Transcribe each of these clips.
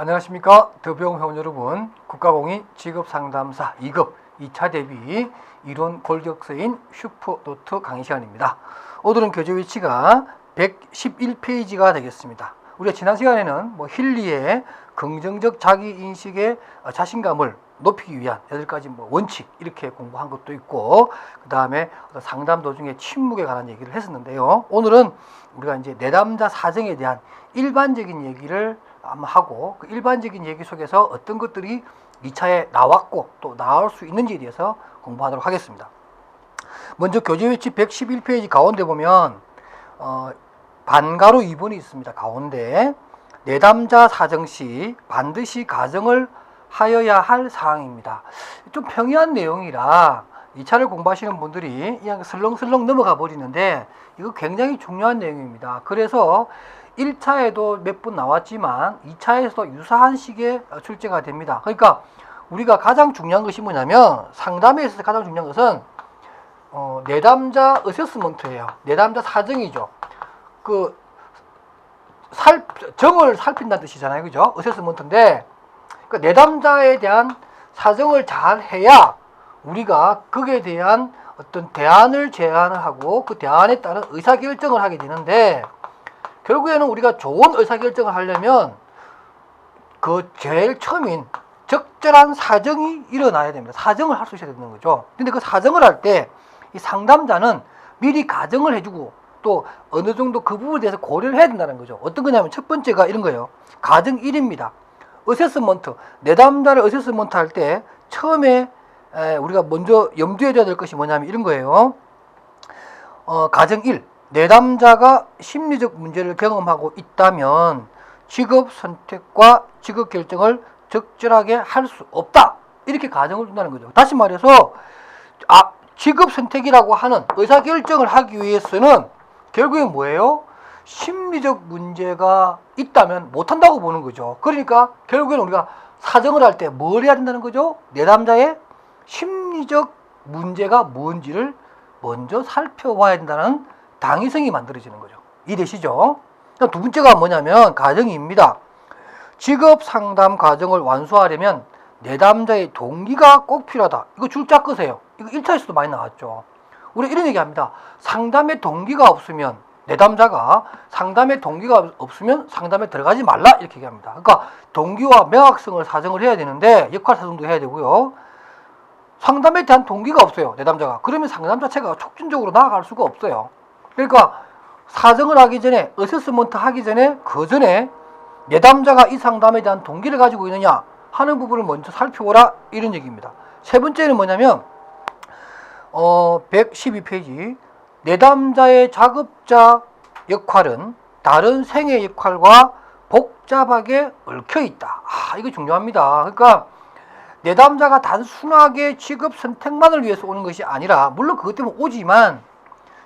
안녕하십니까. 더병회원 여러분, 국가공인 직업상담사 2급 2차 대비 이론 골격서인 슈퍼노트 강의 시간입니다. 오늘은 교재 위치가 111페이지가 되겠습니다. 우리가 지난 시간에는 힐리의 긍정적 자기인식의 자신감을 높이기 위한 8가지 원칙 이렇게 공부한 것도 있고, 그 다음에 상담 도중에 침묵에 관한 얘기를 했었는데요. 오늘은 우리가 이제 내담자 사정에 대한 일반적인 얘기를 한번 하고, 그 일반적인 얘기 속에서 어떤 것들이 2차에 나왔고 또 나올 수 있는지에 대해서 공부하도록 하겠습니다. 먼저 교재 위치 111페이지 가운데 보면 반가로 2번이 있습니다. 가운데 내담자 사정 시 반드시 가정을 하여야 할 사항입니다. 좀 평이한 내용이라 2차를 공부하시는 분들이 그냥 슬렁슬렁 넘어가 버리는데 이거 굉장히 중요한 내용입니다. 그래서 1차에도 몇 분 나왔지만 2차에서도 유사한 식의 출제가 됩니다. 그러니까 우리가 가장 중요한 것이 뭐냐면, 상담에 있어서 가장 중요한 것은 내담자 어세스먼트예요. 내담자 사정이죠. 정을 살핀다는 뜻이잖아요. 그죠? 어세스먼트인데, 그 내담자에 대한 사정을 잘 해야 우리가 거기에 대한 어떤 대안을 제안을 하고 그 대안에 따른 의사결정을 하게 되는데, 결국에는 우리가 좋은 의사결정을 하려면 그 제일 처음인 적절한 사정이 일어나야 됩니다. 사정을 할 수 있어야 되는 거죠. 근데 그 사정을 할 때 이 상담자는 미리 가정을 해주고 또 어느 정도 그 부분에 대해서 고려를 해야 된다는 거죠. 어떤 거냐면 첫 번째가 이런 거예요. 가정 1입니다. 어세스먼트, 내담자를 어세스먼트 할 때 처음에 우리가 먼저 염두에 둬야 될 것이 뭐냐면 이런 거예요. 가정 1. 내담자가 심리적 문제를 경험하고 있다면 직업 선택과 직업 결정을 적절하게 할 수 없다. 이렇게 가정을 둔다는 거죠. 다시 말해서 직업 선택이라고 하는 의사결정을 하기 위해서는 결국엔 뭐예요? 심리적 문제가 있다면 못한다고 보는 거죠. 그러니까 결국엔 우리가 사정을 할 때 뭘 해야 된다는 거죠? 내담자의 심리적 문제가 뭔지를 먼저 살펴봐야 된다는 당위성이 만들어지는 거죠. 이해되시죠? 두 번째가 뭐냐면 가정입니다. 직업 상담 과정을 완수하려면 내담자의 동기가 꼭 필요하다. 이거 줄자 끄세요. 이거 1차에서도 많이 나왔죠. 우리 이런 얘기 합니다. 상담의 동기가 없으면, 내담자가 상담의 동기가 없으면 상담에 들어가지 말라, 이렇게 얘기합니다. 그러니까 동기와 명확성을 사정을 해야 되는데, 역할 사정도 해야 되고요. 상담에 대한 동기가 없어요, 내담자가. 그러면 상담 자체가 촉진적으로 나아갈 수가 없어요. 그러니까 사정을 하기 전에, 어세스먼트 하기 전에, 그 전에 내담자가 이 상담에 대한 동기를 가지고 있느냐 하는 부분을 먼저 살펴보라, 이런 얘기입니다. 세 번째는 뭐냐면 112페이지 내담자의 작업자 역할은 다른 생애 역할과 복잡하게 얽혀 있다. 이거 중요합니다. 그러니까 내담자가 단순하게 직업 선택만을 위해서 오는 것이 아니라, 물론 그것 때문에 오지만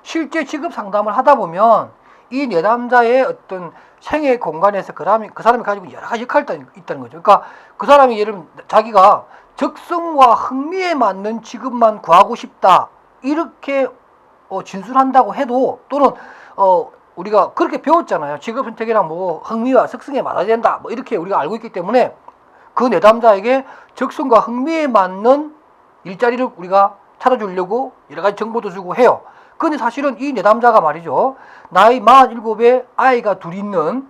실제 직업 상담을 하다 보면 이 내담자의 어떤 생애 공간에서 그 사람이 가지고 여러 가지 역할이 있다는 거죠. 그러니까 그 사람이 예를 들면 자기가 적성과 흥미에 맞는 직업만 구하고 싶다, 이렇게 진술한다고 해도, 또는 우리가 그렇게 배웠잖아요. 직업 선택이랑 흥미와 적성에 맞아야 된다, 이렇게 우리가 알고 있기 때문에 그 내담자에게 적성과 흥미에 맞는 일자리를 우리가 찾아주려고 여러 가지 정보도 주고 해요. 근데 사실은 이 내담자가 말이죠, 나이 47에 아이가 둘 있는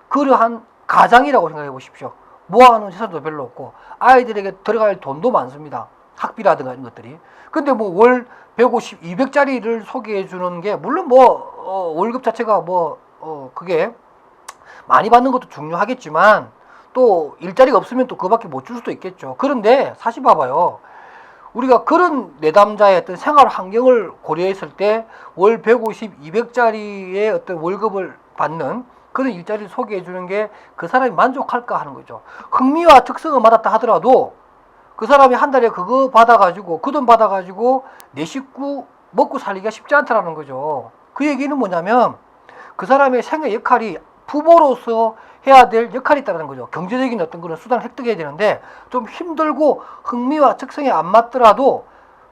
그러한 가장이라고 생각해 보십시오. 모아놓은 재산도 별로 없고 아이들에게 들어갈 돈도 많습니다. 학비라든가 이런 것들이. 근데 월 150, 200짜리를 소개해 주는 게, 물론 월급 자체가 그게 많이 받는 것도 중요하겠지만, 또 일자리가 없으면 또 그밖에 못 줄 수도 있겠죠. 그런데 사실 봐봐요. 우리가 그런 내담자의 어떤 생활 환경을 고려했을 때 월 150, 200짜리의 어떤 월급을 받는 그런 일자리를 소개해 주는 게 그 사람이 만족할까 하는 거죠. 흥미와 특성을 맞았다 하더라도 그 사람이 한 달에 그거 받아가지고, 그 돈 받아가지고 내 식구 먹고 살기가 쉽지 않다라는 거죠. 그 얘기는 뭐냐면 그 사람의 생애 역할이 부모로서 해야 될 역할이 있다는 거죠. 경제적인 어떤 그런 수단을 획득해야 되는데 좀 힘들고 흥미와 특성에 안 맞더라도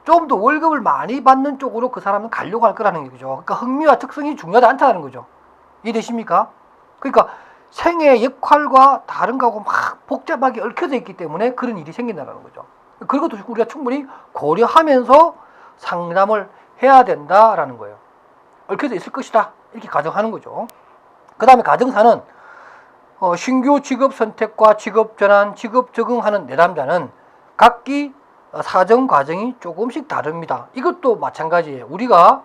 좀 더 월급을 많이 받는 쪽으로 그 사람은 가려고 할 거라는 얘기죠. 그러니까 흥미와 특성이 중요하지 않다는 거죠. 이해되십니까? 그러니까 생의 역할과 다른 거하고 막 복잡하게 얽혀져 있기 때문에 그런 일이 생긴다는 거죠. 그런 것도 우리가 충분히 고려하면서 상담을 해야 된다라는 거예요. 얽혀져 있을 것이다 이렇게 가정하는 거죠. 그 다음에 가정사는 신규 직업 선택과 직업 전환, 직업 적응하는 내담자는 각기 사정 과정이 조금씩 다릅니다. 이것도 마찬가지예요. 우리가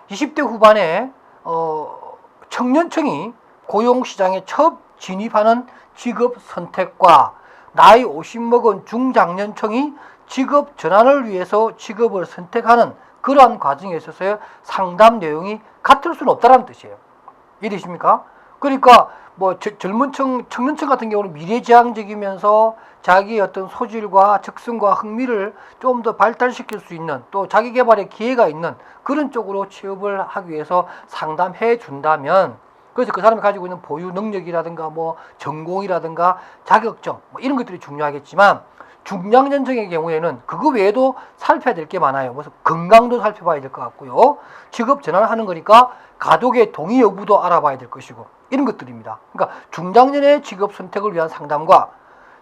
20대 후반에 청년층이 고용시장에 처음 진입하는 직업 선택과 나이 50 먹은 중장년층이 직업 전환을 위해서 직업을 선택하는 그러한 과정에 있어서의 상담 내용이 같을 수는 없다는 뜻이에요. 이해되십니까? 그러니까 뭐 젊은 청년층 같은 경우는 미래지향적이면서 자기의 어떤 소질과 적성과 흥미를 좀 더 발달시킬 수 있는 또 자기 개발의 기회가 있는 그런 쪽으로 취업을 하기 위해서 상담해 준다면 그래서 그 사람이 가지고 있는 보유 능력이라든가 뭐 전공이라든가 자격증 뭐 이런 것들이 중요하겠지만 중장년층의 경우에는 그거 외에도 살펴야 될 게 많아요. 그래서 건강도 살펴봐야 될 것 같고요. 직업 전환을 하는 거니까 가족의 동의 여부도 알아봐야 될 것이고 이런 것들입니다. 그러니까 중장년의 직업 선택을 위한 상담과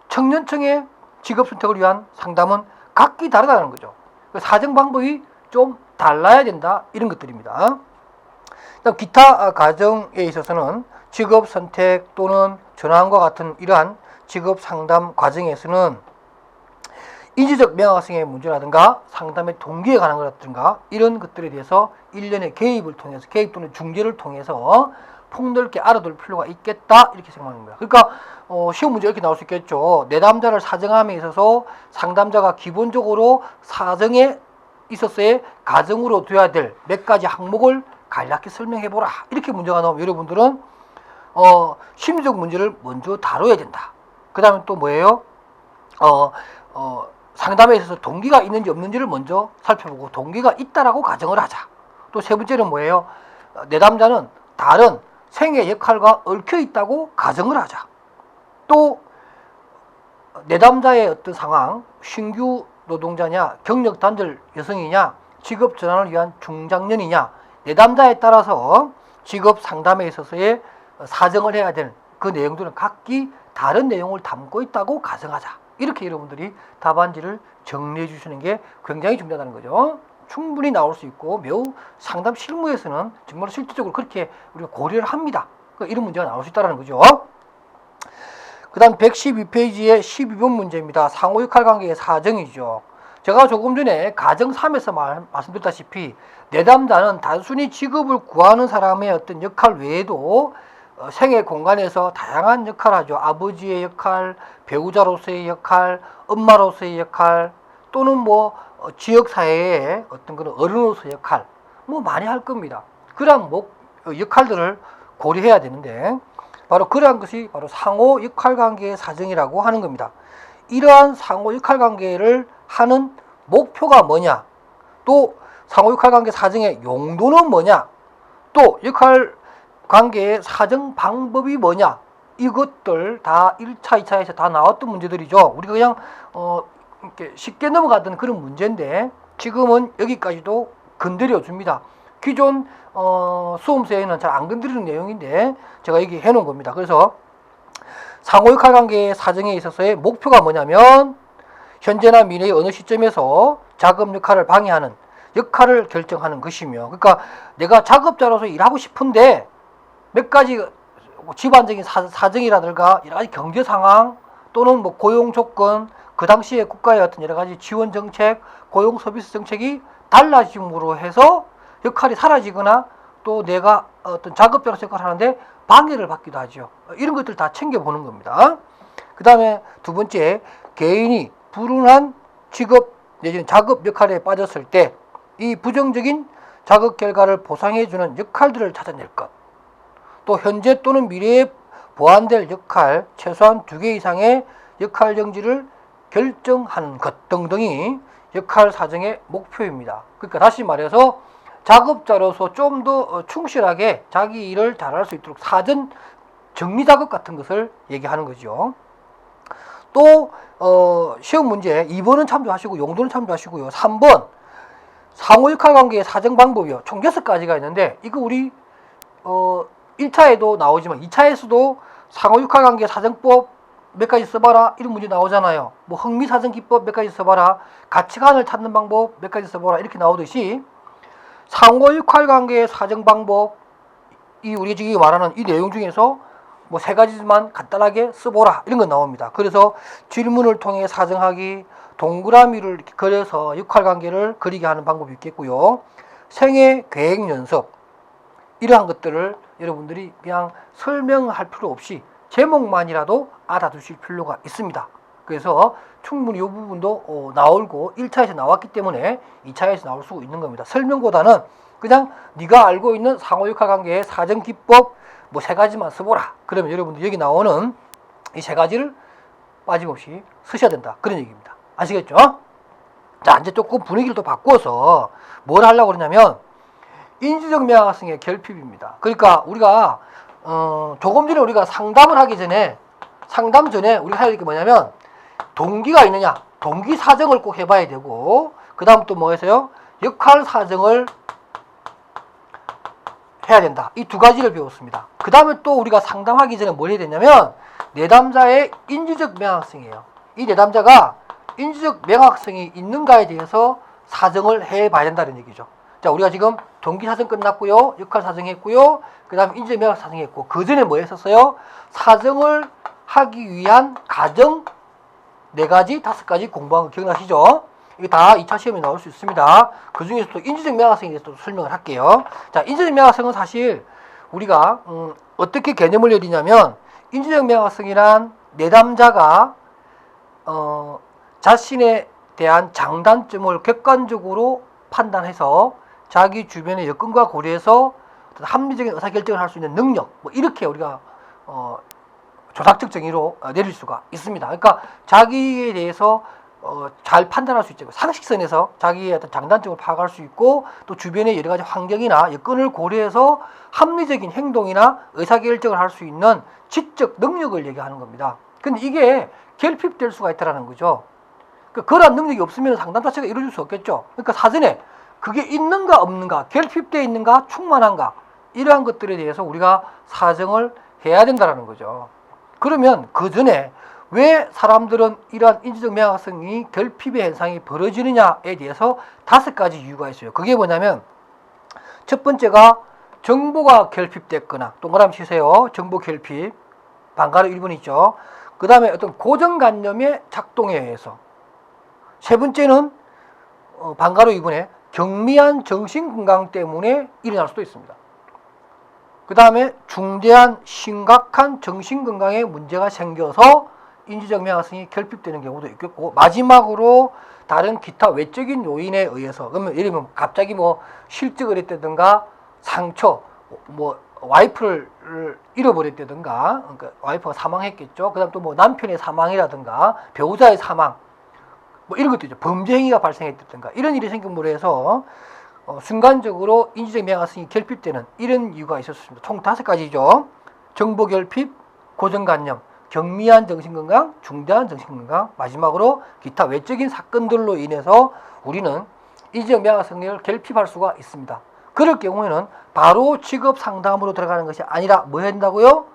청년층의 직업 선택을 위한 상담은 각기 다르다는 거죠. 사정 방법이 좀 달라야 된다 이런 것들입니다. 기타 과정에 있어서는 직업 선택 또는 전환과 같은 이러한 직업 상담 과정에서는 인지적 명확성의 문제라든가 상담의 동기에 관한 것라든가 이런 것들에 대해서 일련의 개입을 통해서 개입 또는 중재를 통해서 폭넓게 알아둘 필요가 있겠다 이렇게 생각합니다. 그러니까 시험 문제 이렇게 나올 수 있겠죠. 내담자를 사정함에 있어서 상담자가 기본적으로 사정에 있어서의 가정으로 둬야 될 몇 가지 항목을 간략히 설명해보라 이렇게 문제가 나오면 여러분들은 심리적 문제를 먼저 다뤄야 된다. 그 다음에 또 뭐예요? 상담에 있어서 동기가 있는지 없는지를 먼저 살펴보고 동기가 있다라고 가정을 하자. 또 세 번째는 뭐예요? 내담자는 다른 생의 역할과 얽혀 있다고 가정을 하자. 또 내담자의 어떤 상황, 신규 노동자냐, 경력 단절 여성이냐, 직업 전환을 위한 중장년이냐, 내담자에 따라서 직업 상담에 있어서의 사정을 해야 되는 그 내용들은 각기 다른 내용을 담고 있다고 가정하자. 이렇게 여러분들이 답안지를 정리해 주시는 게 굉장히 중요하다는 거죠. 충분히 나올 수 있고 매우 상담 실무에서는 정말 실질적으로 그렇게 우리가 고려를 합니다. 그러니까 이런 문제가 나올 수 있다는 거죠. 그 다음 112페이지의 12번 문제입니다. 상호역할 관계의 사정이죠. 제가 조금 전에 가정 3에서 말씀드렸다시피 내담자는 단순히 직업을 구하는 사람의 어떤 역할 외에도 생애 공간에서 다양한 역할을 하죠. 아버지의 역할, 배우자로서의 역할, 엄마로서의 역할, 또는 뭐 지역사회의 어떤 그런 어른으로서의 역할, 뭐 많이 할 겁니다. 그러한 역할들을 고려해야 되는데 바로 그러한 것이 바로 상호 역할관계의 사정이라고 하는 겁니다. 이러한 상호 역할관계를 하는 목표가 뭐냐, 또 상호 역할관계 사정의 용도는 뭐냐, 또 역할관계의 사정 방법이 뭐냐, 이것들 다 1차, 2차에서 다 나왔던 문제들이죠. 우리가 그냥 이렇게 쉽게 넘어가던 그런 문제인데 지금은 여기까지도 건드려 줍니다. 기존 수험서에는 잘 안 건드리는 내용인데 제가 여기 해놓은 겁니다. 그래서 상호역할관계의 사정에 있어서의 목표가 뭐냐면 현재나 미래의 어느 시점에서 작업 역할을 방해하는 역할을 결정하는 것이며, 그러니까 내가 작업자로서 일하고 싶은데 몇 가지 집안적인 사정이라든가 여러 가지 경제 상황 또는 뭐 고용 조건, 그 당시에 국가의 어떤 여러 가지 지원 정책, 고용 서비스 정책이 달라짐으로 해서 역할이 사라지거나 또 내가 어떤 작업자로서 역할을 하는데 방해를 받기도 하죠. 이런 것들 다 챙겨보는 겁니다. 그 다음에 두 번째, 개인이 불운한 직업 내지는 작업 역할에 빠졌을 때 이 부정적인 작업 결과를 보상해주는 역할들을 찾아낼 것, 또 현재 또는 미래에 보완될 역할 최소한 2개 이상의 역할 정지를 결정하는 것 등등이 역할 사정의 목표입니다. 그러니까 다시 말해서 작업자로서 좀 더 충실하게 자기 일을 잘할 수 있도록 사전 정리 작업 같은 것을 얘기하는 거죠. 또 시험 문제 2번은 참조하시고 용도는 참조하시고요. 3번 상호역할관계의 사정 방법이요. 총 6가지가 있는데 이거 우리 1차에도 나오지만 2차에서도 상호육할관계 사정법 몇 가지 써봐라 이런 문제 나오잖아요. 뭐 흥미사정기법 몇 가지 써봐라, 가치관을 찾는 방법 몇 가지 써봐라 이렇게 나오듯이 상호육할관계의 사정방법, 이 우리 지금 말하는 이 내용 중에서 뭐 세 가지만 간단하게 써보라 이런 거 나옵니다. 그래서 질문을 통해 사정하기, 동그라미를 이렇게 그려서 육할관계를 그리게 하는 방법이 있겠고요. 생애 계획 연습, 이러한 것들을 여러분들이 그냥 설명할 필요 없이 제목만이라도 알아두실 필요가 있습니다. 그래서 충분히 이 부분도 나오고 1차에서 나왔기 때문에 2차에서 나올 수 있는 겁니다. 설명보다는 그냥 네가 알고 있는 상호육할관계의 사정기법 뭐 세 가지만 써보라. 그러면 여러분들 여기 나오는 이 세 가지를 빠짐없이 쓰셔야 된다. 그런 얘기입니다. 아시겠죠? 자, 이제 조금 분위기를 또 바꿔서 뭘 하려고 그러냐면 인지적 명확성의 결핍입니다. 그러니까 우리가 조금 전에 우리가 상담을 하기 전에 상담 전에 우리가 해야 될 게 뭐냐면 동기가 있느냐, 동기 사정을 꼭 해봐야 되고, 그 다음 또 뭐 있어요? 역할 사정을 해야 된다. 이 두 가지를 배웠습니다. 그 다음에 또 우리가 상담하기 전에 뭘 해야 되냐면 내담자의 인지적 명확성이에요. 이 내담자가 인지적 명확성이 있는가에 대해서 사정을 해봐야 된다는 얘기죠. 자, 우리가 지금 동기 사정 끝났고요, 역할 사정 했고요, 그 다음에 인지적 명확 사정 했고, 그 전에 뭐 했었어요? 사정을 하기 위한 가정 4가지, 5가지 공부한 거 기억나시죠? 이게 다 2차 시험에 나올 수 있습니다. 그 중에서도 인지적 명확성에 대해서 또 설명을 할게요. 자, 인지적 명확성은 사실 우리가 어떻게 개념을 내리냐면 인지적 명확성이란 내담자가 자신에 대한 장단점을 객관적으로 판단해서 자기 주변의 여건과 고려해서 합리적인 의사결정을 할 수 있는 능력, 뭐 이렇게 우리가 조작적 정의로 내릴 수가 있습니다. 그러니까 자기에 대해서 잘 판단할 수 있죠. 상식선에서 자기의 어떤 장단점을 파악할 수 있고, 또 주변의 여러 가지 환경이나 여건을 고려해서 합리적인 행동이나 의사결정을 할 수 있는 지적 능력을 얘기하는 겁니다. 근데 이게 결핍될 수가 있다는 거죠. 그러한 능력이 없으면 상담 자체가 이루어질 수 없겠죠. 그러니까 사전에 그게 있는가 없는가, 결핍되어 있는가, 충만한가, 이러한 것들에 대해서 우리가 사정을 해야 된다는 거죠. 그러면 그 전에 왜 사람들은 이러한 인지적 명확성이 결핍의 현상이 벌어지느냐에 대해서 5가지 이유가 있어요. 그게 뭐냐면 첫 번째가 정보가 결핍됐거나, 동그라미 치세요. 정보 결핍, 반가로 1번 있죠. 그 다음에 어떤 고정관념의 작동에 의해서. 세 번째는 반가로 2번에 경미한 정신건강 때문에 일어날 수도 있습니다. 그 다음에 중대한 심각한 정신건강에 문제가 생겨서 인지적 명확성이 결핍되는 경우도 있겠고, 마지막으로 다른 기타 외적인 요인에 의해서, 그러면 예를 들면 갑자기 뭐 실직을 했다든가, 상처, 뭐 와이프를 잃어버렸다든가, 그러니까 와이프가 사망했겠죠. 그 다음 또 뭐 남편의 사망이라든가 배우자의 사망, 뭐 이런 것도 있죠. 범죄 행위가 발생했다든가 이런 일이 생김으로 해서 순간적으로 인지적 명확성이 결핍되는 이런 이유가 있었습니다. 총 5가지죠. 정보 결핍, 고정관념, 경미한 정신건강, 중대한 정신건강, 마지막으로 기타 외적인 사건들로 인해서 우리는 인지적 명확성을 결핍할 수가 있습니다. 그럴 경우에는 바로 직업 상담으로 들어가는 것이 아니라 뭐 해야 된다고요?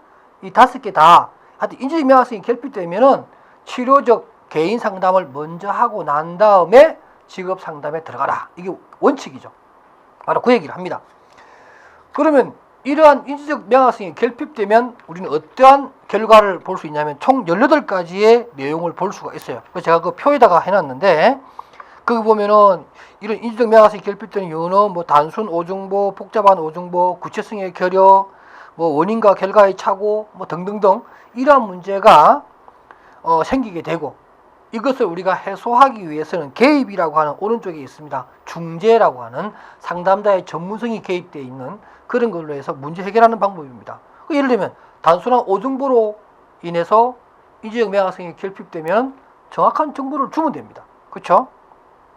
이 5개 다 하여튼 인지적 명확성이 결핍되면은 치료적 개인 상담을 먼저 하고 난 다음에 직업 상담에 들어가라. 이게 원칙이죠. 바로 그 얘기를 합니다. 그러면 이러한 인지적 명확성이 결핍되면 우리는 어떠한 결과를 볼 수 있냐면 총 18가지의 내용을 볼 수가 있어요. 그래서 제가 그 표에다가 해놨는데, 거기 보면은 이런 인지적 명확성이 결핍되는 이유는 뭐 단순 오중보, 복잡한 오중보, 구체성의 결여, 뭐 원인과 결과의 착오, 뭐 등등등 이러한 문제가 생기게 되고, 이것을 우리가 해소하기 위해서는 개입이라고 하는 오른쪽에 있습니다. 중재라고 하는 상담자의 전문성이 개입되어 있는 그런 걸로 해서 문제 해결하는 방법입니다. 예를 들면 단순한 오중보로 인해서 인지적 명확성이 결핍되면 정확한 정보를 주면 됩니다. 그렇죠?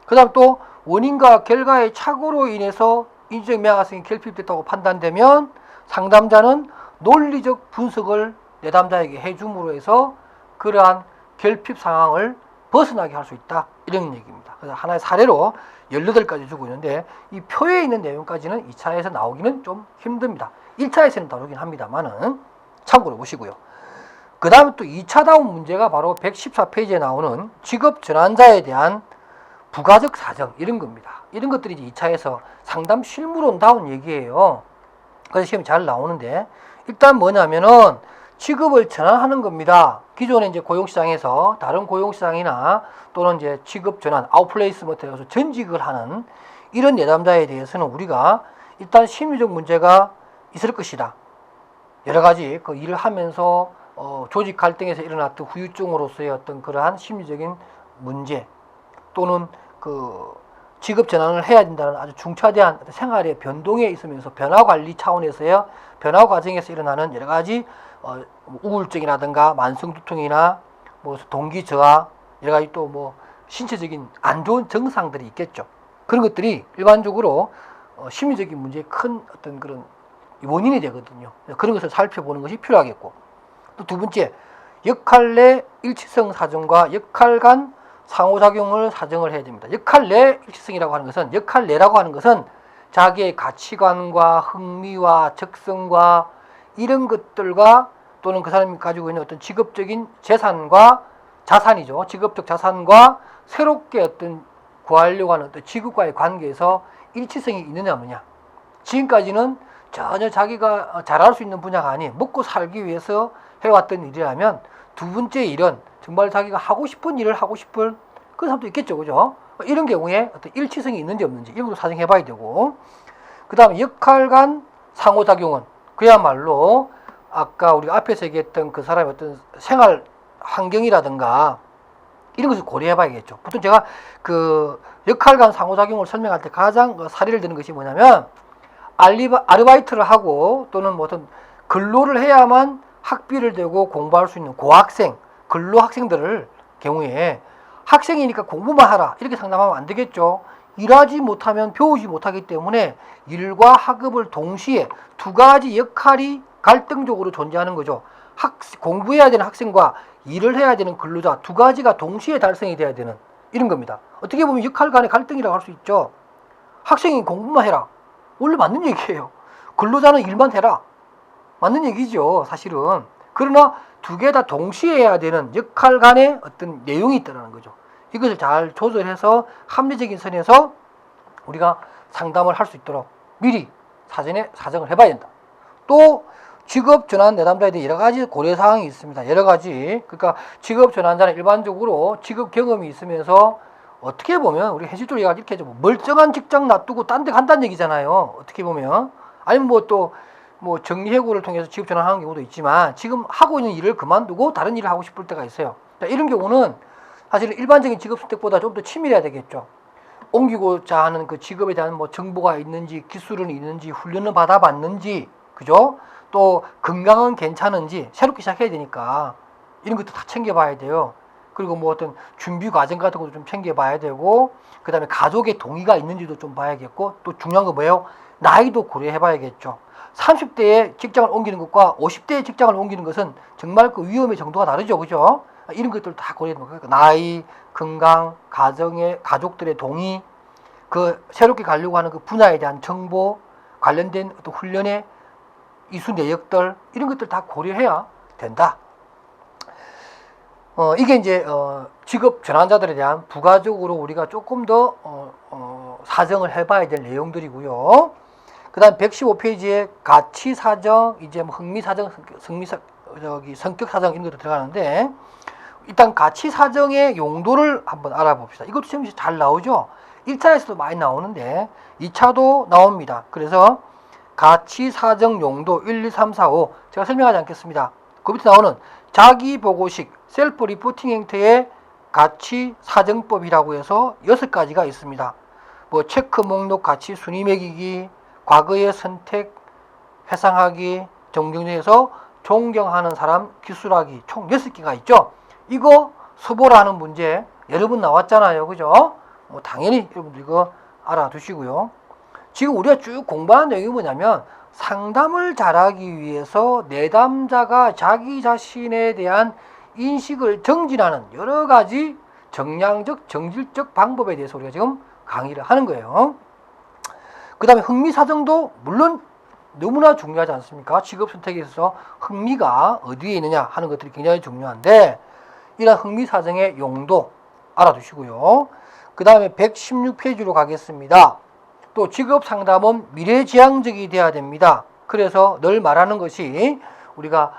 그 다음 또 원인과 결과의 착오로 인해서 인지적 명확성이 결핍됐다고 판단되면 상담자는 논리적 분석을 내담자에게 해줌으로 해서 그러한 결핍 상황을 벗어나게 할 수 있다. 이런 얘기입니다. 그래서 하나의 사례로 18가지 주고 있는데 이 표에 있는 내용까지는 2차에서 나오기는 좀 힘듭니다. 1차에서는 다루긴 합니다만은 참고로 보시고요. 그 다음에 또 2차다운 문제가 바로 114페이지에 나오는 직업 전환자에 대한 부가적 사정 이런 겁니다. 이런 것들이 이제 2차에서 상담 실무론다운 얘기예요. 그래서 시험이 잘 나오는데 일단 뭐냐면은 직업을 전환하는 겁니다. 기존에 이제 고용시장에서 다른 고용시장이나 또는 이제 직업 전환, 아웃플레이스먼트에서 전직을 하는 이런 내담자에 대해서는 우리가 일단 심리적 문제가 있을 것이다. 여러 가지 그 일을 하면서 조직 갈등에서 일어났던 후유증으로서의 어떤 그러한 심리적인 문제 또는 그 직업 전환을 해야 된다는 아주 중차대한 생활의 변동에 있으면서 변화 관리 차원에서의 변화 과정에서 일어나는 여러 가지 우울증이라든가 만성 두통이나 뭐 동기 저하 여러 가지 또 뭐 신체적인 안 좋은 증상들이 있겠죠. 그런 것들이 일반적으로 심리적인 문제의 큰 어떤 그런 원인이 되거든요. 그런 것을 살펴보는 것이 필요하겠고 또 두 번째 역할 내 일치성 사정과 역할 간 상호작용을 사정을 해야 됩니다. 역할 내 일치성이라고 하는 것은 역할 내라고 하는 것은 자기의 가치관과 흥미와 적성과 이런 것들과 또는 그 사람이 가지고 있는 어떤 직업적인 재산과 자산이죠. 직업적 자산과 새롭게 어떤 구하려고 하는 어떤 직업과의 관계에서 일치성이 있느냐 없느냐. 지금까지는 전혀 자기가 잘할 수 있는 분야가 아닌 먹고 살기 위해서 해왔던 일이라면 두 번째 일은 정말 자기가 하고 싶은 일을 하고 싶은 그런 사람도 있겠죠. 그죠? 이런 경우에 어떤 일치성이 있는지 없는지 이런 것도 사정해 봐야 되고 그 다음에 역할 간 상호작용은 그야말로 아까 우리가 앞에서 얘기했던 그 사람의 어떤 생활 환경이라든가 이런 것을 고려해 봐야겠죠. 보통 제가 그 역할 간 상호작용을 설명할 때 가장 사례를 드는 것이 뭐냐면 아르바이트를 하고 또는 뭐 어떤 근로를 해야만 학비를 대고 공부할 수 있는 고학생, 근로 학생들을 경우에 학생이니까 공부만 하라 이렇게 상담하면 안 되겠죠. 일하지 못하면 배우지 못하기 때문에 일과 학업을 동시에 두 가지 역할이 갈등적으로 존재하는 거죠. 공부해야 되는 학생과 일을 해야 되는 근로자 두 가지가 동시에 달성이 돼야 되는 이런 겁니다. 어떻게 보면 역할 간의 갈등이라고 할 수 있죠. 학생이 공부만 해라. 원래 맞는 얘기예요. 근로자는 일만 해라. 맞는 얘기죠, 사실은. 그러나 두 개 다 동시에 해야 되는 역할 간의 어떤 내용이 있다는 거죠. 이것을 잘 조절해서 합리적인 선에서 우리가 상담을 할 수 있도록 미리 사전에 사정을 해봐야 된다. 또 직업 전환 내담자에 대해 여러 가지 고려 사항이 있습니다. 여러 가지. 그러니까 직업 전환자는 일반적으로 직업 경험이 있으면서 어떻게 보면 우리 현실적으로 이렇게 좀 멀쩡한 직장 놔두고 딴 데 간다는 얘기잖아요. 어떻게 보면. 아니면 뭐 또 뭐 정리해고를 통해서 직업 전환하는 경우도 있지만 지금 하고 있는 일을 그만두고 다른 일을 하고 싶을 때가 있어요. 이런 경우는 사실 일반적인 직업 선택보다 좀 더 치밀해야 되겠죠. 옮기고자 하는 그 직업에 대한 뭐 정보가 있는지, 기술은 있는지, 훈련을 받아봤는지, 그죠? 또 건강은 괜찮은지 새롭게 시작해야 되니까 이런 것도 다 챙겨봐야 돼요. 그리고 뭐 어떤 준비 과정 같은 것도 좀 챙겨봐야 되고, 그 다음에 가족의 동의가 있는지도 좀 봐야겠고, 또 중요한 건 뭐예요? 나이도 고려해봐야겠죠. 30대에 직장을 옮기는 것과 50대에 직장을 옮기는 것은 정말 그 위험의 정도가 다르죠, 그죠? 이런 것들 다 고려해야 됩니다. 나이, 건강, 가족들의 동의, 그 새롭게 가려고 하는 그 분야에 대한 정보, 관련된 어떤 훈련의 이수 내역들 이런 것들 다 고려해야 된다. 이게 이제 직업 전환자들에 대한 부가적으로 우리가 조금 더 사정을 해봐야 될 내용들이고요. 그다음 115페이지에 가치 사정, 이제 뭐 흥미 사정, 성격 사정 이런 것도 들어가는데 일단 가치 사정의 용도를 한번 알아봅시다. 이것도 시험에서 잘 나오죠. 1차에서도 많이 나오는데 2차도 나옵니다. 그래서 가치 사정 용도 1, 2, 3, 4, 5 제가 설명하지 않겠습니다. 그 밑에 나오는 자기 보고식 셀프 리포팅 형태의 가치 사정법이라고 해서 6가지가 있습니다. 뭐 체크 목록 가치 순위 매기기, 과거의 선택 회상하기, 정정에서 존경하는 사람 기술하기 총 6개가 있죠. 이거 수보라는 문제 여러 번 나왔잖아요. 그죠? 뭐 당연히 여러분들 이거 알아두시고요. 지금 우리가 쭉 공부하는 내용이 뭐냐면 상담을 잘하기 위해서 내담자가 자기 자신에 대한 인식을 정진하는 여러 가지 정량적, 정질적 방법에 대해서 우리가 지금 강의를 하는 거예요. 그 다음에 흥미사정도 물론 너무나 중요하지 않습니까? 직업 선택에 있어서 흥미가 어디에 있느냐 하는 것들이 굉장히 중요한데 이런 흥미 사정의 용도 알아두시고요. 그 다음에 116페이지로 가겠습니다. 또 직업 상담은 미래지향적이 돼야 됩니다. 그래서 늘 말하는 것이 우리가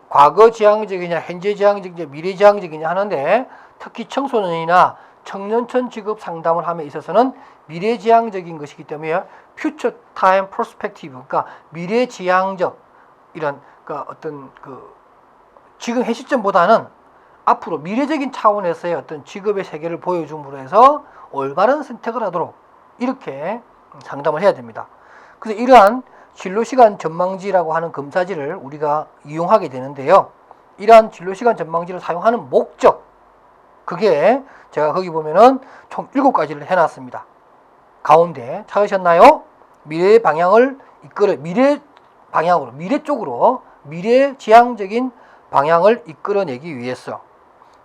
과거 지향적이냐 현재 지향적이냐 미래 지향적이냐 하는데 특히 청소년이나 청년층 직업 상담을 함에 있어서는 미래지향적인 것이기 때문에 future time perspective, 그러니까 미래지향적 이런 그러니까 어떤 그 지금 현 시점보다는 앞으로 미래적인 차원에서의 어떤 직업의 세계를 보여줌으로 해서 올바른 선택을 하도록 이렇게 상담을 해야 됩니다. 그래서 이러한 진로시간 전망지라고 하는 검사지를 우리가 이용하게 되는데요. 이러한 진로시간 전망지를 사용하는 목적, 그게 제가 거기 보면은 총 7가지를 해놨습니다. 가운데 찾으셨나요? 미래 방향을 미래 방향으로, 미래 쪽으로, 미래지향적인 방향을 이끌어내기 위해서,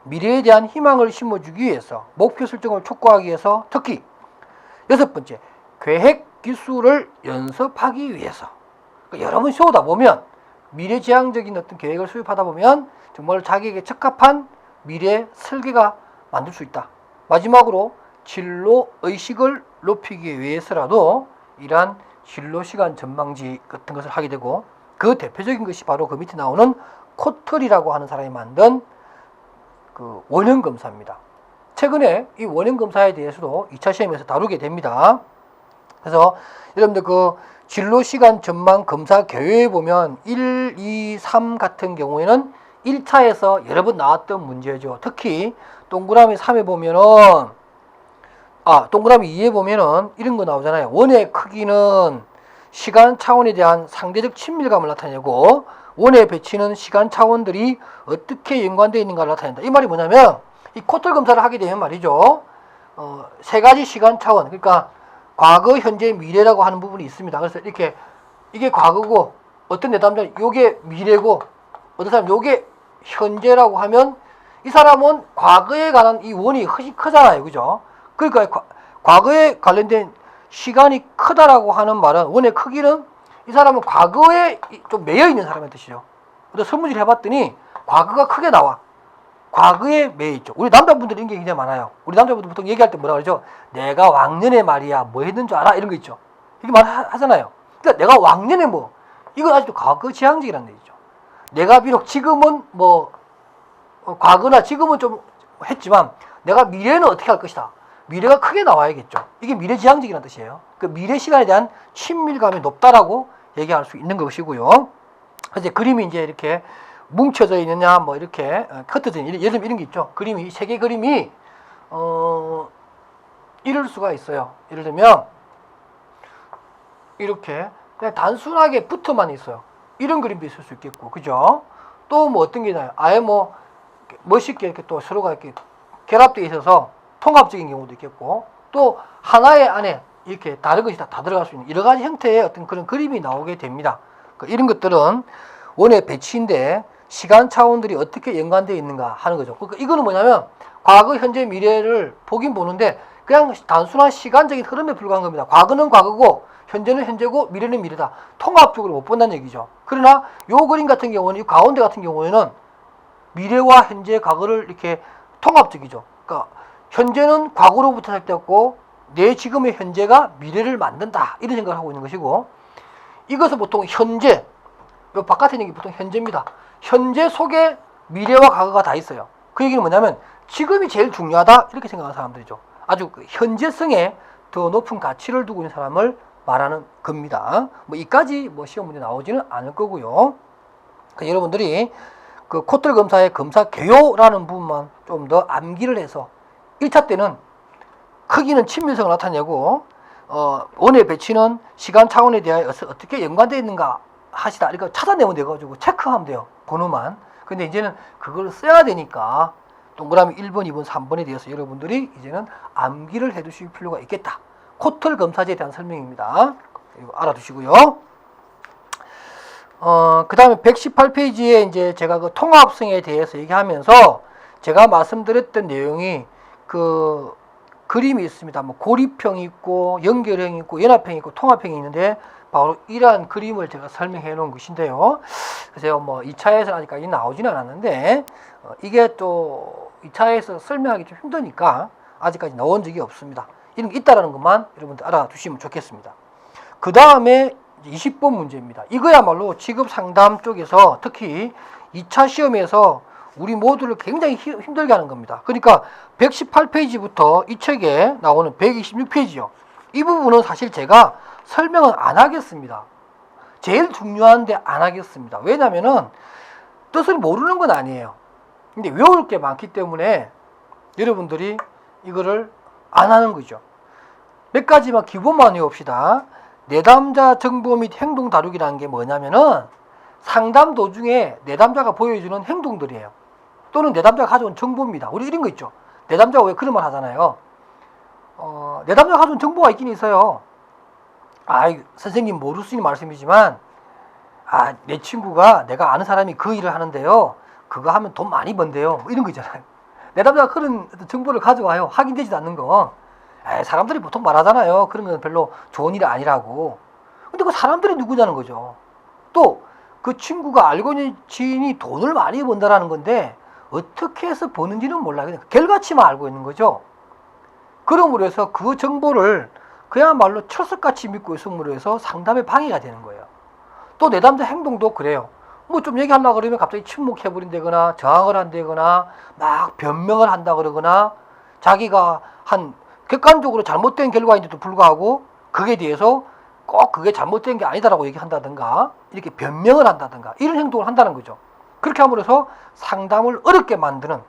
미래에 대한 희망을 심어주기 위해서, 목표 설정을 촉구하기 위해서, 특히 6번째, 계획 기술을 연습하기 위해서. 그러니까 여러 번 세우다 보면 미래지향적인 어떤 계획을 수립하다 보면 정말 자기에게 적합한 미래 설계가 만들 수 있다. 마지막으로 진로 의식을 높이기 위해서라도 이러한 진로시간 전망지 같은 것을 하게 되고, 그 대표적인 것이 바로 그 밑에 나오는 코틀이라고 하는 사람이 만든 그 원형검사입니다. 최근에 이 원형검사에 대해서도 2차 시험에서 다루게 됩니다. 그래서 여러분들 그 진로시간 전망 검사 개요에 보면 1, 2, 3 같은 경우에는 1차에서 여러 번 나왔던 문제죠. 특히 동그라미 3에 보면은 동그라미 2에 보면은 이런 거 나오잖아요. 원의 크기는 시간 차원에 대한 상대적 친밀감을 나타내고 원의 배치는 시간 차원들이 어떻게 연관되어 있는가를 나타낸다. 이 말이 뭐냐면 이 코틀 검사를 하게 되면 말이죠. 3가지 시간 차원, 그러니까 과거, 현재, 미래라고 하는 부분이 있습니다. 그래서 이렇게 이게 과거고 어떤 내담자는 이게 미래고 어떤 사람은 이게 현재라고 하면 이 사람은 과거에 관한 이 원이 훨씬 크잖아요. 그죠? 그러니까 과거에 관련된 시간이 크다라고 하는 말은 원의 크기는 이 사람은 과거에 좀 매여 있는 사람의 뜻이죠. 그래서 설문지를 해봤더니 과거가 크게 나와. 과거에 매여 있죠. 우리 남자분들이 이런 게 굉장히 많아요. 우리 남자분들 보통 얘기할 때 뭐라 그러죠? 내가 왕년에 말이야 뭐 했는 줄 알아? 이런 거 있죠. 이렇게 말하잖아요. 그러니까 내가 왕년에 뭐 이건 아직도 과거 지향적이라는 얘기죠. 내가 비록 지금은 뭐 과거나 지금은 좀 했지만 내가 미래는 어떻게 할 것이다. 미래가 크게 나와야겠죠. 이게 미래지향적이라는 뜻이에요. 그 미래 시간에 대한 친밀감이 높다라고 얘기할 수 있는 것이고요. 이제 그림이 이제 이렇게 뭉쳐져 있느냐, 뭐 이렇게 흩어져 있는, 예를 들면 이런 게 있죠. 그림이, 세계 그림이 이럴 수가 있어요. 예를 들면 이렇게 그냥 단순하게 붙어만 있어요. 이런 그림도 있을 수 있겠고, 그죠? 또 뭐 어떤 게 있나요? 아예 뭐 멋있게 이렇게 또 서로가 이렇게 결합되어 있어서 통합적인 경우도 있겠고, 또 하나의 안에 이렇게 다른 것이 다 들어갈 수 있는 여러 가지 형태의 어떤 그런 그림이 나오게 됩니다. 이런 것들은 원의 배치인데 시간 차원들이 어떻게 연관되어 있는가 하는 거죠. 그러니까 이거는 뭐냐면 과거, 현재, 미래를 보긴 보는데 그냥 단순한 시간적인 흐름에 불과한 겁니다. 과거는 과거고 현재는 현재고 미래는 미래다. 통합적으로 못 본다는 얘기죠. 그러나 요 그림 같은 경우는 이 가운데 같은 경우에는 미래와 현재, 과거를 이렇게 통합적이죠. 그러니까 현재는 과거로부터 시작되었고 내 지금의 현재가 미래를 만든다. 이런 생각을 하고 있는 것이고, 이것은 보통 현재, 요 바깥에 있는 게 보통 현재입니다. 현재 속에 미래와 과거가 다 있어요. 그 얘기는 뭐냐면 지금이 제일 중요하다 이렇게 생각하는 사람들이죠. 아주 그 현재성에 더 높은 가치를 두고 있는 사람을 말하는 겁니다. 뭐 이까지 뭐 시험 문제 나오지는 않을 거고요. 그러니까 여러분들이 그 코틀 검사의 검사 개요라는 부분만 좀 더 암기를 해서 1차 때는 크기는 친밀성을 나타내고 원의 배치는 시간 차원에 대하여서 어떻게 연관되어 있는가 하시다. 이거 찾아내면 돼가지고 체크하면 돼요. 번호만. 근데 이제는 그걸 써야 되니까 동그라미 1번, 2번, 3번에 대해서 여러분들이 이제는 암기를 해두실 필요가 있겠다. 코틀 검사제에 대한 설명입니다. 이거 알아두시고요. 그 다음에 118페이지에 이제 제가 그 통합성에 대해서 얘기하면서 제가 말씀드렸던 내용이 그림이 있습니다. 뭐 고립형이 있고 연결형이 있고 연합형이 있고 통합형이 있는데 바로 이러한 그림을 제가 설명해 놓은 것인데요. 그래서 뭐 2차에서 아직까지 나오지는 않았는데 이게 또 2차에서 설명하기 좀 힘드니까 아직까지 나온 적이 없습니다. 이런 게 있다는 것만 여러분들 알아두시면 좋겠습니다. 그 다음에 20번 문제입니다. 이거야말로 직업 상담 쪽에서 특히 2차 시험에서 우리 모두를 굉장히 힘들게 하는 겁니다. 그러니까 118페이지부터 이 책에 나오는 126페이지요. 이 부분은 사실 제가 설명은 안 하겠습니다. 제일 중요한데 안 하겠습니다. 왜냐면은 뜻을 모르는 건 아니에요. 근데 외울 게 많기 때문에 여러분들이 이거를 안 하는 거죠. 몇 가지만 기본만 외웁시다. 내담자 정보 및 행동 다루기라는 게 뭐냐면은 상담 도중에 내담자가 보여주는 행동들이에요. 또는 내담자가 가져온 정보입니다. 우리 이런 거 있죠. 내담자가 왜 그런 말 하잖아요. 내담자가 가져온 정보가 있긴 있어요. 선생님 모를 수 있는 말씀이지만 내 친구가 내가 아는 사람이 그 일을 하는데요. 그거 하면 돈 많이 번대요. 뭐 이런 거 있잖아요. 내담자가 그런 정보를 가져와요. 확인되지도 않는 거. 사람들이 보통 말하잖아요. 그런 건 별로 좋은 일이 아니라고. 근데 그 사람들이 누구냐는 거죠. 또 그 친구가 알고 있는 지인이 돈을 많이 번다라는 건데 어떻게 해서 버는지는 몰라요. 그냥 결과치만 알고 있는 거죠. 그러므로 해서 그 정보를 그야말로 철석같이 믿고 있음으로 해서 상담에 방해가 되는 거예요. 또 내담자 행동도 그래요. 뭐 좀 얘기하려고 그러면 갑자기 침묵해버린다거나 저항을 한다거나 막 변명을 한다 그러거나 자기가 한 객관적으로 잘못된 결과인데도 불구하고 그게 대해서 꼭 그게 잘못된 게 아니다라고 얘기한다든가 이렇게 변명을 한다든가 이런 행동을 한다는 거죠. 그렇게 함으로써 상담을 어렵게 만드는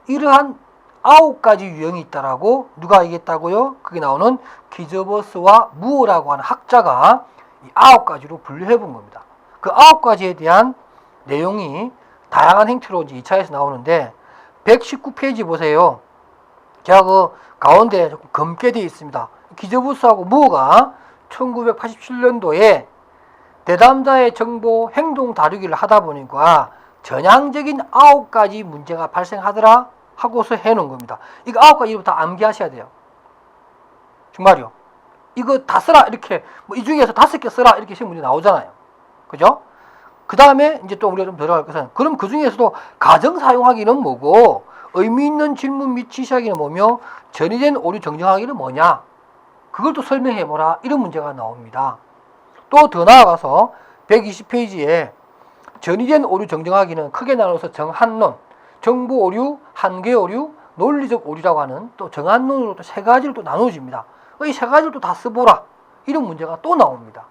이러한 9가지 유형이 있다라고 누가 얘기했다고요? 그게 나오는 기저버스와 무어라고 하는 학자가 이 9가지로 분류해 본 겁니다. 그 9가지에 대한 내용이 다양한 형태로 이제 2차에서 나오는데 119페이지 보세요. 제가 그 가운데 조금 검게 되어 있습니다. 기저버스하고 무어가 1987년도에 내담자의 정보 행동 다루기를 하다 보니까 전향적인 9가지 문제가 발생하더라 하고서 해놓은 겁니다. 이거 9가지부터 다 암기하셔야 돼요. 정말요. 이거 다 쓰라 이렇게 이 중에서 5개 쓰라 이렇게 시험 문제 나오잖아요. 그죠? 그 다음에 이제 또 우리가 좀 들어갈 것은 그럼 그 중에서도 가정 사용하기는 뭐고 의미 있는 질문 및 지시하기는 뭐며 전이된 오류 정정하기는 뭐냐 그걸 또 설명해보라 이런 문제가 나옵니다. 또 더 나아가서 120페이지에 전이된 오류 정정하기는 크게 나눠서 정한론, 정보 오류, 한계 오류, 논리적 오류라고 하는 또 정한론으로 또 3가지를 또 나눠집니다. 이 3가지를 또 다 써보라 이런 문제가 또 나옵니다.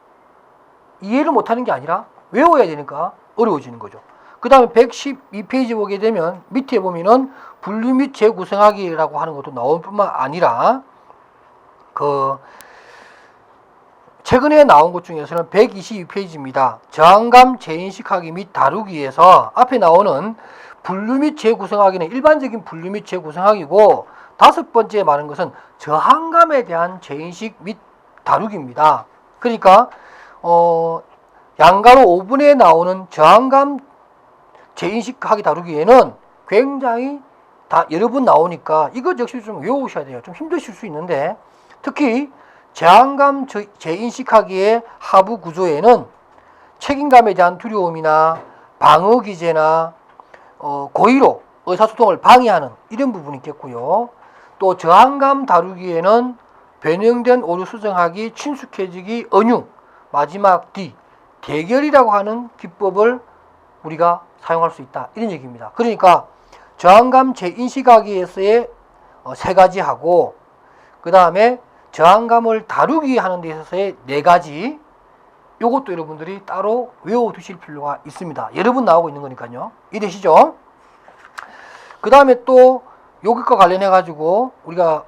이해를 못하는 게 아니라 외워야 되니까 어려워지는 거죠. 그 다음에 112페이지 보게 되면 밑에 보면은 분류 및 재구성하기라고 하는 것도 나올 뿐만 아니라 최근에 나온 것 중에서는 122페이지입니다. 저항감 재인식하기 및 다루기에서 앞에 나오는 분류 및 재구성하기는 일반적인 분류 및 재구성하기고 5번째 말한 것은 저항감에 대한 재인식 및 다루기입니다. 그러니까 양가로 5분에 나오는 저항감 재인식하기 다루기에는 굉장히 다 여러 번 나오니까 이것 역시 좀 외우셔야 돼요. 좀 힘드실 수 있는데 특히 저항감 재인식하기의 하부 구조에는 책임감에 대한 두려움이나 방어 기제나 고의로 의사소통을 방해하는 이런 부분이 있겠고요. 또 저항감 다루기에는 변형된 오류 수정하기, 친숙해지기, 언융, 마지막 D, 대결이라고 하는 기법을 우리가 사용할 수 있다. 이런 얘기입니다. 그러니까 저항감 재인식하기에서의 3가지 하고 그 다음에 저항감을 다루기 하는 데 있어서의 4가지 요것도 여러분들이 따로 외워두실 필요가 있습니다. 여러 번 나오고 있는 거니까요. 이해되시죠? 그 다음에 또 요것과 관련해 가지고 우리가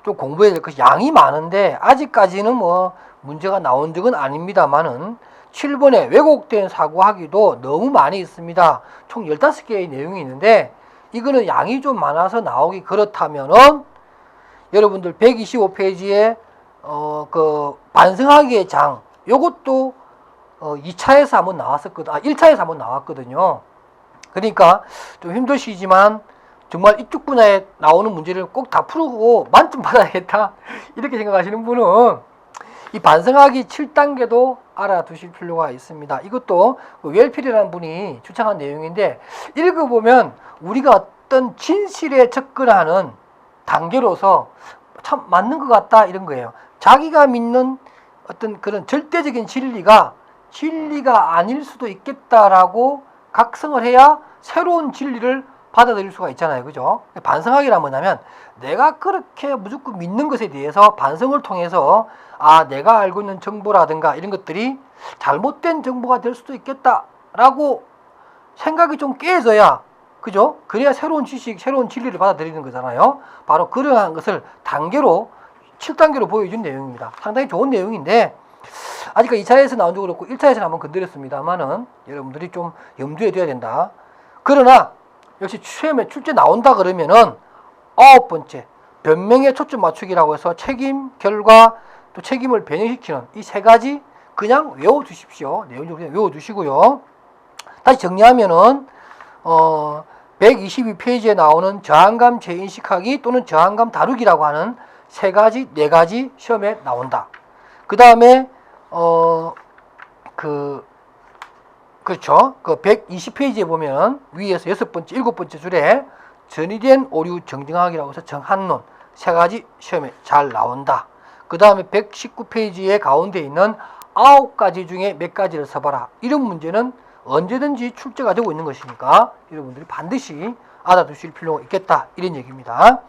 좀 공부해야 될 것이 양이 많은데 아직까지는 뭐 문제가 나온 적은 아닙니다만은 7번에 왜곡된 사고하기도 너무 많이 있습니다. 총 15개의 내용이 있는데 이거는 양이 좀 많아서 나오기 그렇다면은 여러분들 125페이지에 그 반성하기의 장 요것도 2차에서 한번 나왔었거든. 1차에서 한번 나왔거든요. 그러니까 좀 힘드시지만 정말 이쪽 분야에 나오는 문제를 꼭 다 풀고 만점 받아야겠다 이렇게 생각하시는 분은 이 반성하기 7단계도 알아두실 필요가 있습니다. 이것도 웰필이라는 분이 주창한 내용인데 읽어보면 우리가 어떤 진실에 접근하는 단계로서 참 맞는 것 같다 이런 거예요. 자기가 믿는 어떤 그런 절대적인 진리가 아닐 수도 있겠다라고 각성을 해야 새로운 진리를 받아들일 수가 있잖아요. 그죠? 반성하기란 뭐냐면 내가 그렇게 무조건 믿는 것에 대해서 반성을 통해서 내가 알고 있는 정보라든가 이런 것들이 잘못된 정보가 될 수도 있겠다라고 생각이 좀 깨져야, 그죠? 그래야 새로운 지식, 새로운 진리를 받아들이는 거잖아요. 바로 그러한 것을 단계로 7단계로 보여준 내용입니다. 상당히 좋은 내용인데 아직까지 2차에서 나온 적은 없고 1차에서는 한번 건드렸습니다만은 여러분들이 좀 염두에 둬야 된다. 그러나 역시 시험에 출제 나온다 그러면은 9번째 변명에 초점 맞추기라고 해서 책임, 결과, 또 책임을 변형시키는 이 3가지 그냥 외워두십시오. 내용적으로 그냥 외워두시고요. 다시 정리하면은 122페이지에 나오는 저항감 재인식하기 또는 저항감 다루기라고 하는 3가지, 4가지 시험에 나온다. 그 다음에 그렇죠. 그 120페이지에 보면 위에서 6번째, 7번째 줄에 전이된 오류 정정하기라고 해서 정한론 3가지 시험에 잘 나온다. 그 다음에 119페이지에 가운데 있는 9가지 중에 몇 가지를 써봐라. 이런 문제는 언제든지 출제가 되고 있는 것이니까 여러분들이 반드시 알아두실 필요가 있겠다. 이런 얘기입니다.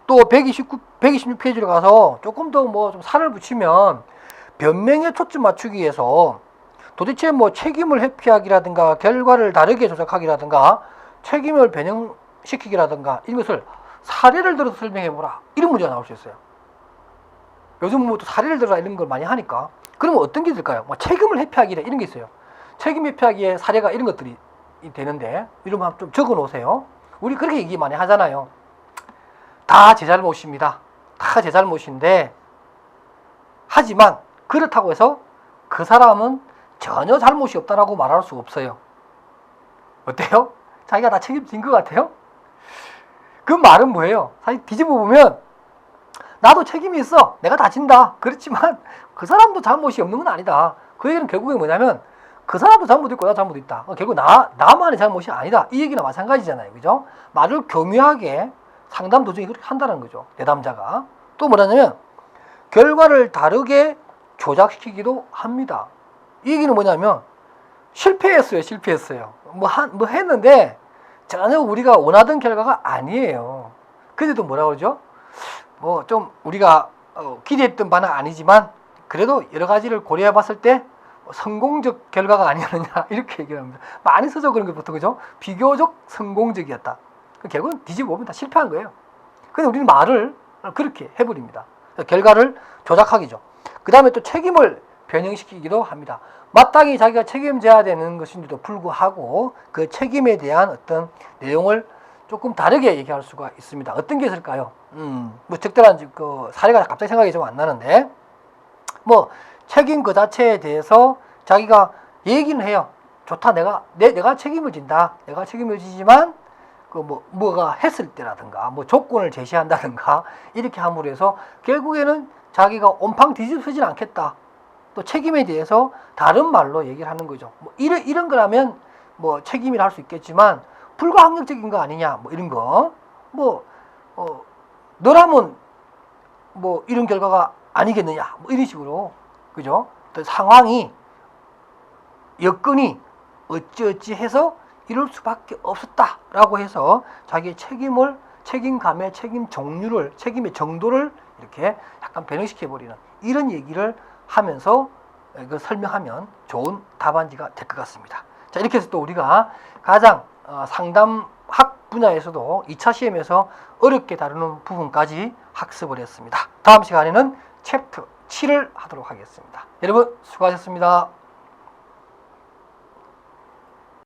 또 126페이지로 가서 조금 더 좀 살을 붙이면 변명에 초점 맞추기 위해서 도대체 책임을 회피하기라든가 결과를 다르게 조작하기라든가 책임을 변형시키기라든가 이런 것을 사례를 들어서 설명해보라. 이런 문제가 나올 수 있어요. 요즘 또 사례를 들어라 이런 걸 많이 하니까. 그러면 어떤 게 될까요? 책임을 회피하기라 이런 게 있어요. 책임 회피하기에 사례가 이런 것들이 되는데 이러면 좀 적어 놓으세요. 우리 그렇게 얘기 많이 하잖아요. 다 제 잘못입니다. 다 제 잘못인데 하지만 그렇다고 해서 그 사람은 전혀 잘못이 없다라고 말할 수 없어요. 어때요? 자기가 다 책임진 것 같아요? 그 말은 뭐예요? 사실 뒤집어 보면 나도 책임이 있어. 내가 다 진다. 그렇지만 그 사람도 잘못이 없는 건 아니다. 그 얘기는 결국에 뭐냐면 그 사람도 잘못 있고 나 잘못 있다. 결국 나만의 잘못이 아니다. 이 얘기나 마찬가지잖아요. 그죠? 말을 교묘하게 상담 도중에 그렇게 한다는 거죠. 내담자가. 또 뭐냐면 결과를 다르게 조작시키기도 합니다. 이 얘기는 뭐냐면 실패했어요. 뭐 했는데 전혀 우리가 원하던 결과가 아니에요. 근데도 뭐라 그러죠? 좀 우리가 기대했던 바는 아니지만 그래도 여러 가지를 고려해 봤을 때 성공적 결과가 아니었느냐 이렇게 얘기를 합니다. 많이 써져 그런 것부터 그죠? 비교적 성공적이었다. 결국은 뒤집어 보면 다 실패한 거예요. 근데 우리는 말을 그렇게 해버립니다. 결과를 조작하기죠. 그 다음에 또 책임을 변형시키기도 합니다. 마땅히 자기가 책임져야 되는 것인데도 불구하고 그 책임에 대한 어떤 내용을 조금 다르게 얘기할 수가 있습니다. 어떤 게 있을까요? 적절한 사례가 갑자기 생각이 좀 안 나는데 책임 그 자체에 대해서 자기가 얘기는 해요. 좋다. 내가 책임을 진다. 내가 책임을 지지만 뭐가 했을 때라든가 조건을 제시한다든가 이렇게 함으로 해서 결국에는 자기가 온팡 뒤집어지진 않겠다. 또 책임에 대해서 다른 말로 얘기를 하는 거죠. 이런 거라면 책임이라 할 수 있겠지만 불가항력적인 거 아니냐 이런 거 너라면 이런 결과가 아니겠느냐 이런 식으로 그죠? 또 상황이 여건이 어찌어찌 해서 이럴 수밖에 없었다라고 해서 자기의 책임감의 책임 종류를 책임의 정도를 이렇게 약간 변형시켜버리는 이런 얘기를 하면서 설명하면 좋은 답안지가 될 것 같습니다. 자, 이렇게 해서 또 우리가 가장 상담학 분야에서도 2차 시험에서 어렵게 다루는 부분까지 학습을 했습니다. 다음 시간에는 챕터 7을 하도록 하겠습니다. 여러분 수고하셨습니다.